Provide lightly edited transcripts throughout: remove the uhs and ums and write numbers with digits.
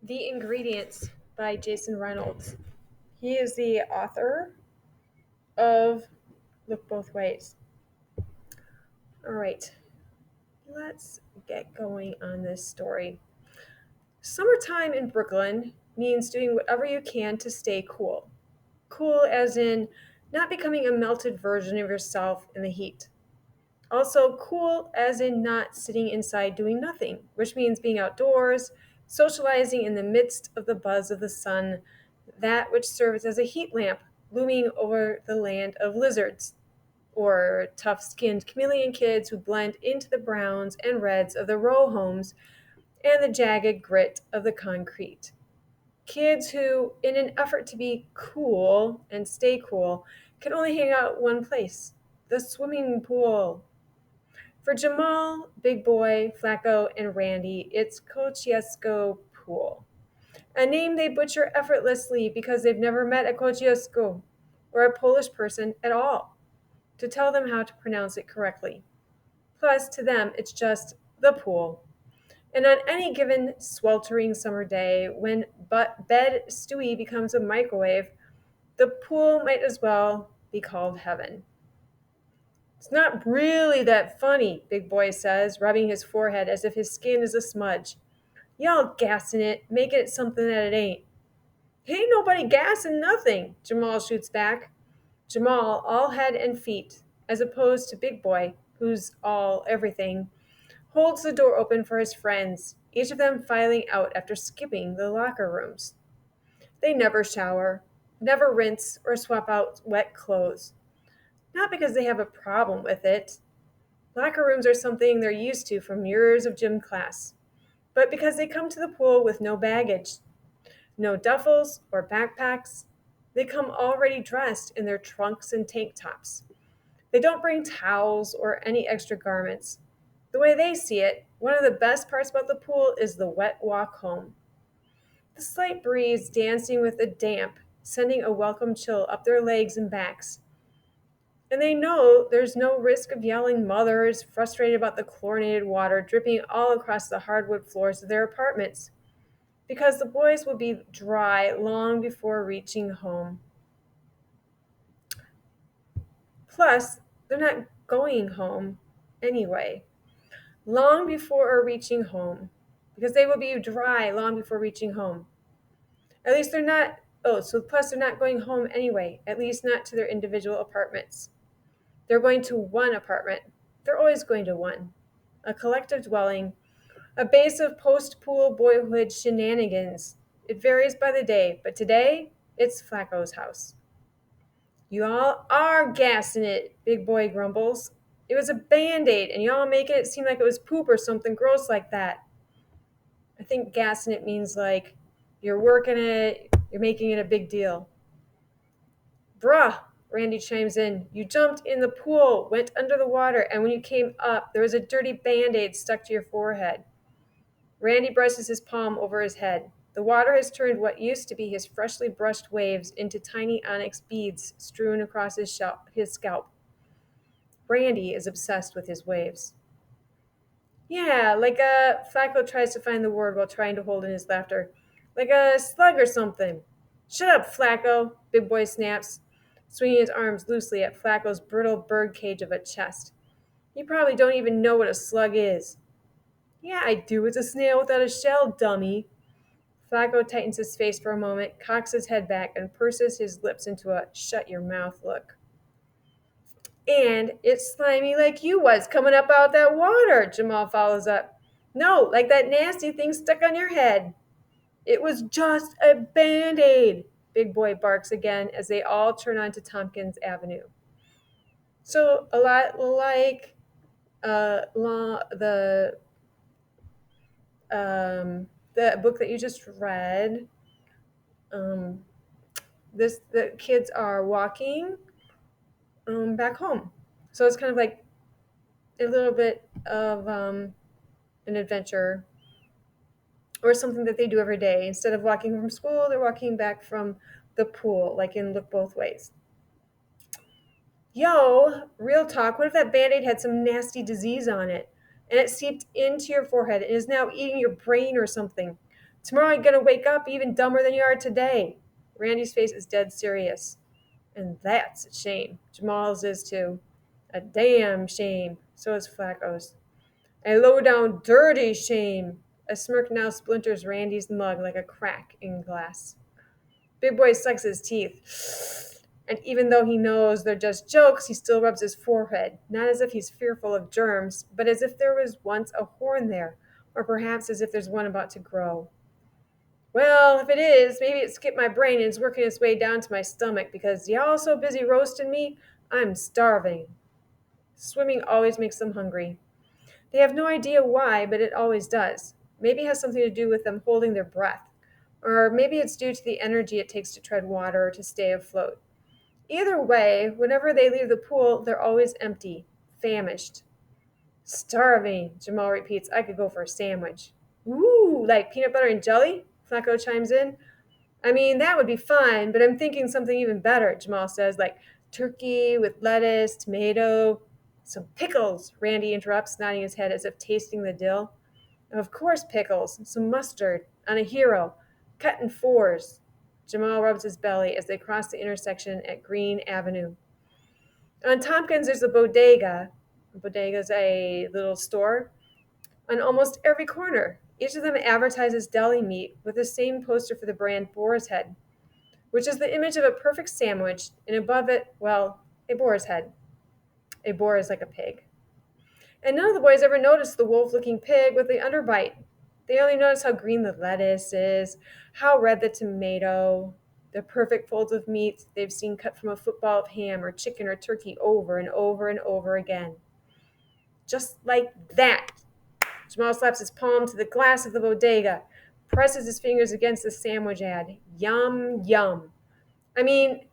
The Ingredients by Jason Reynolds. He is the author of Look Both Ways. All right, let's get going on this story. Summertime in Brooklyn means doing whatever you can to stay cool. Cool as in not becoming a melted version of yourself in the heat. Also, cool as in not sitting inside doing nothing, which means being outdoors, socializing in the midst of the buzz of the sun, that which serves as a heat lamp looming over the land of lizards, or tough skinned chameleon kids who blend into the browns and reds of the row homes and the jagged grit of the concrete. Kids who, in an effort to be cool and stay cool, can only hang out one place, the swimming pool. For Jamal, Big Boy, Flacco, and Randy, it's Kosciuszko Pool, a name they butcher effortlessly because they've never met a Kosciuszko or a Polish person at all to tell them how to pronounce it correctly. Plus, to them, it's just the pool. And on any given sweltering summer day, when bed Stewie becomes a microwave, the pool might as well be called heaven. It's not really that funny, Big Boy says, rubbing his forehead as if his skin is a smudge. Y'all gassing it, making it something that it ain't. Ain't nobody gassing nothing, Jamal shoots back. Jamal, all head and feet, as opposed to Big Boy, who's all everything, holds the door open for his friends, each of them filing out after skipping the locker rooms. They never shower, never rinse or swap out wet clothes. Not because they have a problem with it. Locker rooms are something they're used to from years of gym class, but because they come to the pool with no baggage, no duffels or backpacks. They come already dressed in their trunks and tank tops. They don't bring towels or any extra garments. The way they see it, one of the best parts about the pool is the wet walk home. The slight breeze dancing with the damp, sending a welcome chill up their legs and backs. And they know there's no risk of yelling mothers frustrated about the chlorinated water dripping all across the hardwood floors of their apartments, because the boys will be dry long before reaching home. Plus, they're not going home anyway, long before reaching home, because they will be dry long before reaching home. At least they're not, so plus they're not going home anyway, at least not to their individual apartments. They're going to one apartment. They're always going to one. A collective dwelling, a base of post-pool boyhood shenanigans. It varies by the day, but today, it's Flacco's house. You all are gassing it, Big Boy grumbles. It was a Band-Aid, and y'all making it seem like it was poop or something gross like that. I think gassing it means like you're working it, you're making it a big deal. Bruh, Randy chimes in. You jumped in the pool, went under the water, and when you came up, there was a dirty Band-Aid stuck to your forehead. Randy brushes his palm over his head. The water has turned what used to be his freshly brushed waves into tiny onyx beads strewn across his scalp. Randy is obsessed with his waves. Yeah, like Flacco tries to find the word while trying to hold in his laughter. Like a slug or something. Shut up, Flacco, Big Boy snaps, swinging his arms loosely at Flacco's brittle bird cage of a chest. You probably don't even know what a slug is. Yeah, I do. It's a snail without a shell, dummy. Flacco tightens his face for a moment, cocks his head back, and purses his lips into a shut your mouth look. And it's slimy like you was coming up out that water, Jamal follows up. No, like that nasty thing stuck on your head. It was just a Band-Aid, Big Boy barks again as they all turn onto Tompkins Avenue. So a lot like the book that you just read, um, the kids are walking back home. So it's kind of like a little bit of an adventure or something that they do every day. Instead of walking from school, they're walking back from the pool, like in Look Both Ways. Yo, real talk, what if that Band-Aid had some nasty disease on it and it seeped into your forehead and is now eating your brain or something? Tomorrow you're gonna wake up even dumber than you are today. Randy's face is dead serious. And that's a shame. Jamal's is too. A damn shame. So is Flacco's. A low down, dirty shame. A smirk now splinters Randy's mug like a crack in glass. Big Boy sucks his teeth. And even though he knows they're just jokes, he still rubs his forehead, not as if he's fearful of germs, but as if there was once a horn there, or perhaps as if there's one about to grow. Well, if it is, maybe it skipped my brain and is working its way down to my stomach because y'all so busy roasting me, I'm starving. Swimming always makes them hungry. They have no idea why, but it always does. Maybe it has something to do with them holding their breath. Or maybe it's due to the energy it takes to tread water or to stay afloat. Either way, whenever they leave the pool, they're always empty, famished. Starving, Jamal repeats. I could go for a sandwich. Ooh, like peanut butter and jelly? Flacco chimes in. I mean, that would be fine, but I'm thinking something even better, Jamal says, like turkey with lettuce, tomato, some pickles, Randy interrupts, nodding his head as if tasting the dill. Of course, pickles, some mustard, on a hero, cut in fours. Jamal rubs his belly as they cross the intersection at Green Avenue. On Tompkins, there's a bodega. A bodega is a little store on almost every corner. Each of them advertises deli meat with the same poster for the brand Boar's Head, which is the image of a perfect sandwich, and above it, well, a boar's head. A boar is like a pig. And none of the boys ever noticed the wolf-looking pig with the underbite. They only notice how green the lettuce is, how red the tomato, the perfect folds of meat they've seen cut from a football of ham or chicken or turkey over and over and over again. Just like that. Jamal slaps his palm to the glass of the bodega, presses his fingers against the sandwich ad. Yum, yum. I mean,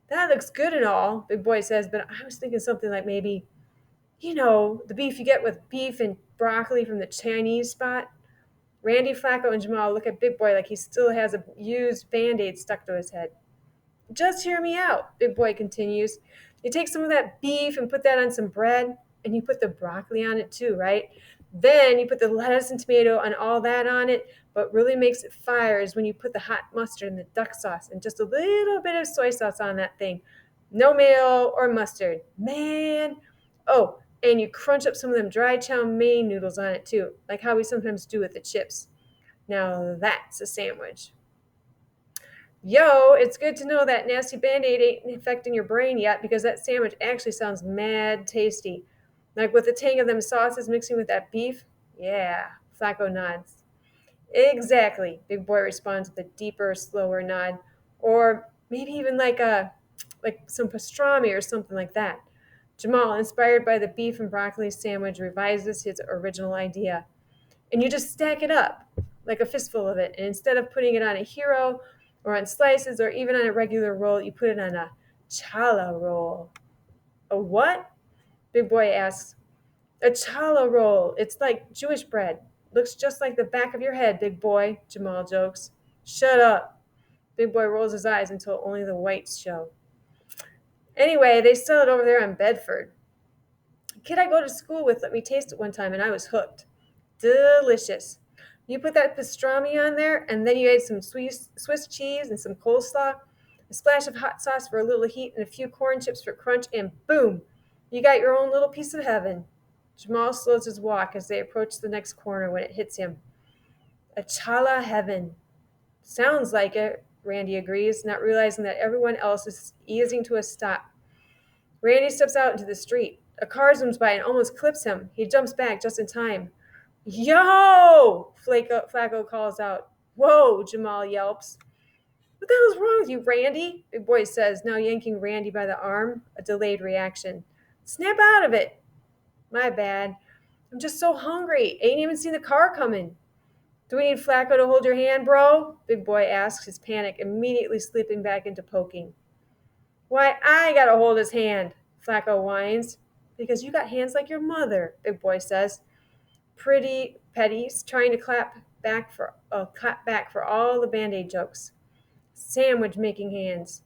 that looks good and all, Big Boy says, but I was thinking something like maybe, the beef you get with beef and broccoli from the Chinese spot. Randy, Flacco, and Jamal look at Big Boy like he still has a used Band-Aid stuck to his head. Just hear me out, Big Boy continues. You take some of that beef and put that on some bread, and you put the broccoli on it too, right? Then you put the lettuce and tomato and all that on it. What really makes it fire is when you put the hot mustard and the duck sauce and just a little bit of soy sauce on that thing. No mayo or mustard. Man. Oh, and you crunch up some of them dry chow mein noodles on it too, like how we sometimes do with the chips. Now that's a sandwich. Yo, it's good to know that nasty Band-Aid ain't infecting your brain yet because that sandwich actually sounds mad tasty. Like with the tang of them sauces mixing with that beef? Yeah, Flacco nods. Exactly, Big Boy responds with a deeper, slower nod. Or maybe even like some pastrami or something like that. Jamal, inspired by the beef and broccoli sandwich, revises his original idea. And you just stack it up like a fistful of it. And instead of putting it on a hero or on slices or even on a regular roll, you put it on a challah roll. A what? Big Boy asks. A challah roll. It's like Jewish bread. Looks just like the back of your head, Big Boy, Jamal jokes. Shut up. Big Boy rolls his eyes until only the whites show. Anyway, they sell it over there on Bedford. A kid I go to school with let me taste it one time and I was hooked. Delicious. You put that pastrami on there, and then you add some Swiss cheese and some coleslaw, a splash of hot sauce for a little heat, and a few corn chips for crunch, and boom, you got your own little piece of heaven. Jamal slows his walk as they approach the next corner when it hits him. A challah heaven. Sounds like it, Randy agrees, not realizing that everyone else is easing to a stop. Randy steps out into the street. A car zooms by and almost clips him. He jumps back just in time. Yo! Flacco calls out. Whoa, Jamal yelps. What the hell's wrong with you, Randy? Big Boy says, now yanking Randy by the arm, a delayed reaction. Snap out of it. My bad. I'm just so hungry. Ain't even seen the car coming. Do we need Flacco to hold your hand, bro? Big Boy asks, his panic immediately slipping back into poking. Why, I gotta hold his hand, Flacco whines. Because you got hands like your mother, Big Boy says. Pretty petties, trying to clap back for all the Band-Aid jokes. Sandwich making hands.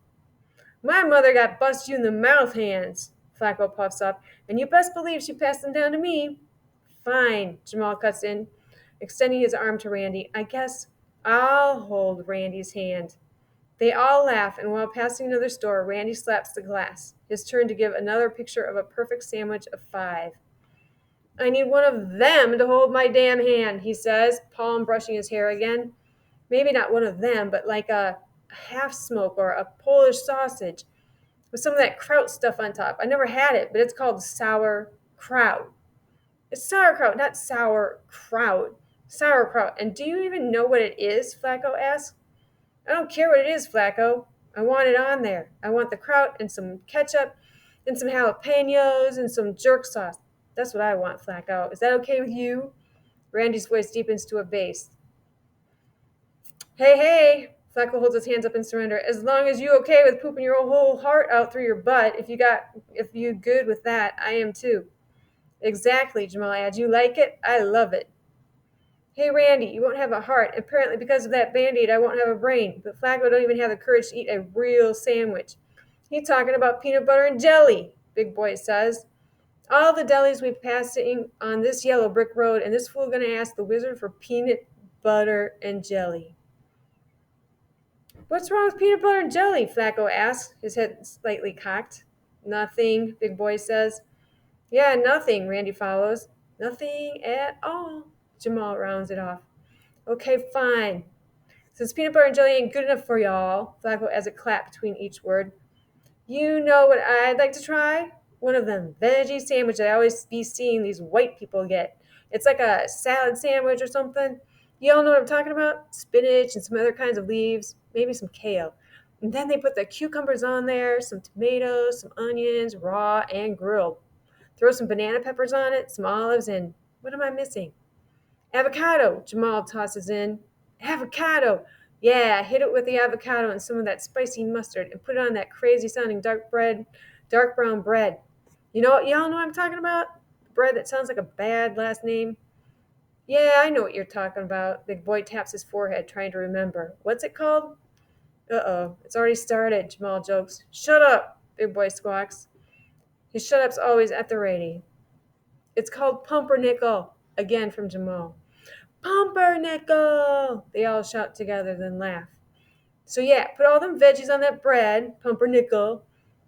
My mother got bust you in the mouth hands, Flacco puffs up, and you best believe she passed them down to me. Fine, Jamal cuts in, extending his arm to Randy. I guess I'll hold Randy's hand. They all laugh, and while passing another store, Randy slaps the glass. His turn to give another picture of a perfect sandwich of 5. I need one of them to hold my damn hand, he says, palm brushing his hair again. Maybe not one of them, but like a half smoke or a Polish sausage with some of that kraut stuff on top. I never had it, but it's called sauerkraut. It's sauerkraut, not sauerkraut. Sauerkraut. And do you even know what it is? Flacco asks. I don't care what it is, Flacco. I want it on there. I want the kraut and some ketchup and some jalapenos and some jerk sauce. That's what I want, Flacco. Is that okay with you? Randy's voice deepens to a bass. Hey, hey! Flacco holds his hands up in surrender. As long as you okay with pooping your whole heart out through your butt, if you good with that, I am too. Exactly, Jamal adds. You like it? I love it. Hey, Randy, you won't have a heart. Apparently, because of that Band-Aid, I won't have a brain. But Flacco don't even have the courage to eat a real sandwich. He's talking about peanut butter and jelly, Big Boy says. All the delis we passed on this yellow brick road, and this fool gonna ask the wizard for peanut butter and jelly. What's wrong with peanut butter and jelly? Flacco asks, his head slightly cocked. Nothing, Big Boy says. Yeah, nothing, Randy follows. Nothing at all, Jamal rounds it off. Okay, fine. Since peanut butter and jelly ain't good enough for y'all, Flacco adds a clap between each word. You know what I'd like to try? One of them veggie sandwiches I always be seeing these white people get. It's like a salad sandwich or something. You all know what I'm talking about? Spinach and some other kinds of leaves, maybe some kale. And then they put the cucumbers on there, some tomatoes, some onions, raw and grilled. Throw some banana peppers on it, some olives, and what am I missing? Avocado, Jamal tosses in. Avocado! Yeah, hit it with the avocado and some of that spicy mustard and put it on that crazy sounding dark brown bread. Y'all know what I'm talking about? Bread that sounds like a bad last name. Yeah, I know what you're talking about. Big Boy taps his forehead, trying to remember. What's it called? Uh-oh, it's already started, Jamal jokes. Shut up, Big Boy squawks. His shut up's always at the ready. It's called pumpernickel, again from Jamal. Pumpernickel! They all shout together, then laugh. So yeah, put all them veggies on that bread, pumpernickel.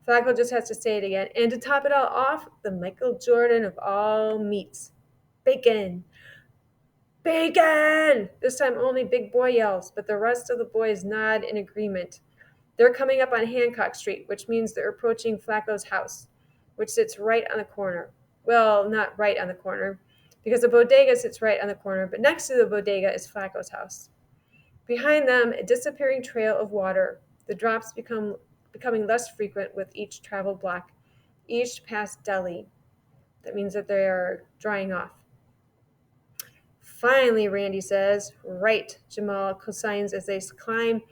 Flacco just has to say it again. And to top it all off, the Michael Jordan of all meats. Bacon! Bacon! This time only Big Boy yells, but the rest of the boys nod in agreement. They're coming up on Hancock Street, which means they're approaching Flacco's house, which sits right on the corner. Well, not right on the corner, because the bodega sits right on the corner, but next to the bodega is Flacco's house. Behind them, a disappearing trail of water. The drops becoming less frequent with each traveled block, each past deli. That means that they are drying off. Finally, Randy says. Right, Jamal cosigns as they climb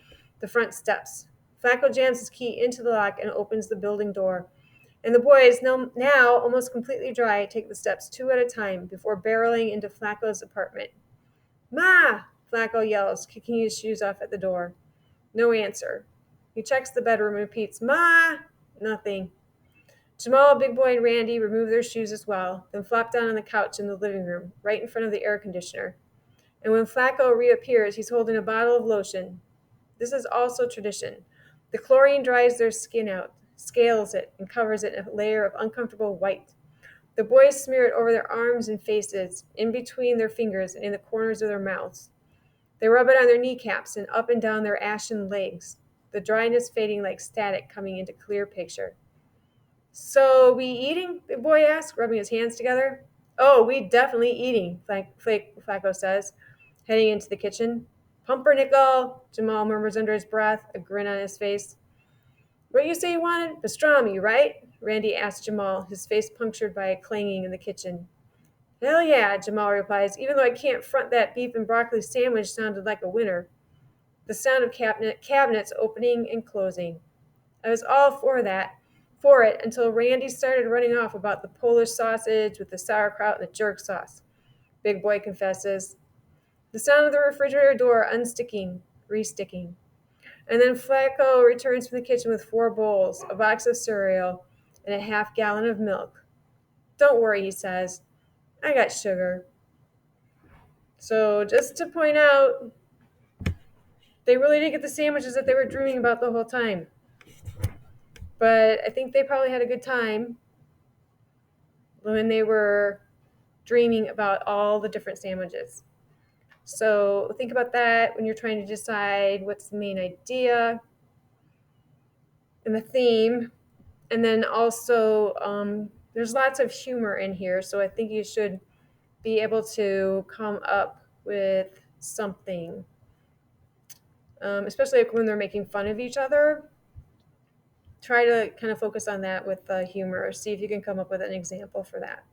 the front steps. Flacco jams his key into the lock and opens the building door. And the boys, now almost completely dry, take the steps 2 at a time before barreling into Flacco's apartment. Ma! Flacco yells, kicking his shoes off at the door. No answer. He checks the bedroom and repeats, Ma! Nothing. Jamal, Big Boy, and Randy remove their shoes as well, then flop down on the couch in the living room, right in front of the air conditioner. And when Flacco reappears, he's holding a bottle of lotion. This is also tradition. The chlorine dries their skin out, scales it, and covers it in a layer of uncomfortable white. The boys smear it over their arms and faces, in between their fingers and in the corners of their mouths. They rub it on their kneecaps and up and down their ashen legs, the dryness fading like static coming into clear picture. So we eating? Big Boy asks, rubbing his hands together. Oh, we definitely eating, Flacco says, heading into the kitchen. Pumpernickel, Jamal murmurs under his breath, a grin on his face. What you say you wanted? Pastrami, right? Randy asked Jamal, his face punctured by a clanging in the kitchen. Hell yeah, Jamal replies, even though I can't front that beef and broccoli sandwich sounded like a winner. The sound of cabinets opening and closing. I was all for it, until Randy started running off about the Polish sausage with the sauerkraut and the jerk sauce. Big Boy confesses. The sound of the refrigerator door unsticking, resticking. And then Flacco returns from the kitchen with 4 bowls, a box of cereal, and a half-gallon of milk. Don't worry, he says. I got sugar. So just to point out, They really didn't get the sandwiches that they were dreaming about the whole time. But I think they probably had a good time when they were dreaming about all the different sandwiches. So think about that when you're trying to decide what's the main idea and the theme. And then also, there's lots of humor in here, so I think you should be able to come up with something, especially like when they're making fun of each other. Try to kind of focus on that with humor. See if you can come up with an example for that.